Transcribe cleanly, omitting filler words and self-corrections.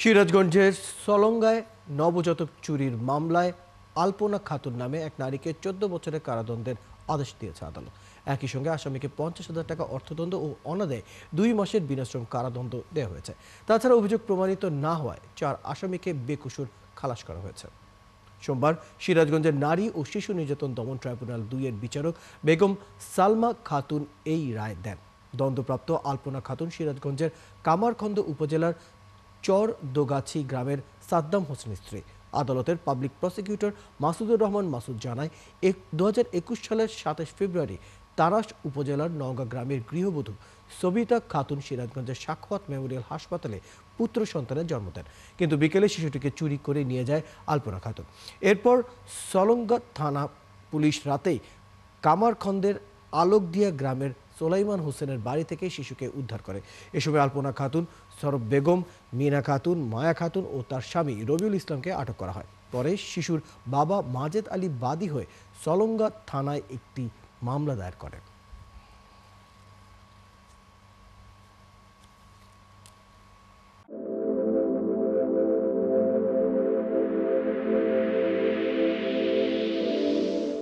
সিরাজগঞ্জের সলঙ্গায় নবজাতক চুরির মামলায় আলপনা খাতুন নামে এক নারীকে 14 বছরের কারাদণ্ডের আদেশ দিয়েছে আদালত। একই সঙ্গে আসামিকে 50,000 টাকা অর্থদণ্ড ও অনাদায়ে 2 মাসের বিনাশ্রম কারাদণ্ড দেওয়া হয়েছে। তাছাড়া অভিযোগ প্রমাণিত না হওয়ায় 4 আসামিকে বেকসুর খালাস করা হয়েছে। সোমবার সিরাজগঞ্জের নারী ও শিশু নির্যাতন দমন ট্রাইব্যুনাল 2 এর বিচারক বেগম সালমা খাতুন এই রায় দেন। দণ্ডপ্রাপ্ত আলপনা খাতুন সিরাজগঞ্জের কামারখন্দ উপজেলার চরদোগাছি গ্রামের সাদ্দাম হোসেনের স্ত্রী। আদালতের পাবলিক প্রসিকিউটর মাসুদুর রহমান মাসুদ জানায় 2021 সালের 27 ফেব্রুয়ারি তারাস উপজেলার নওগাঁ গ্রামের গৃহবধূ সবিতা খাতুন সিরাজগঞ্জের সাখাওয়াত মেমোরিয়াল হাসপাতালে পুত্র সন্তানের জন্ম দেন, কিন্তু বিকেলে শিশুটিকে চুরি করে নিয়ে যায় আলপনা খাতুন। এরপর সলঙ্গা থানা পুলিশ রাতেই কামারখন্দের আলোকদিয়া গ্রামের সোলাইমান হোসেনের বাড়ি থেকে শিশুকে উদ্ধার করে। এ সময় আলপনা খাতুন, সরব বেগম, মিনা খাতুন, মায়া খাতুন ও তার স্বামী রবিউল ইসলামকে আটক করা হয়। পরে শিশুর বাবা মাজেদ আলী বাদী হয়ে সলঙ্গা থানায় একটি মামলা দায়ের করেন।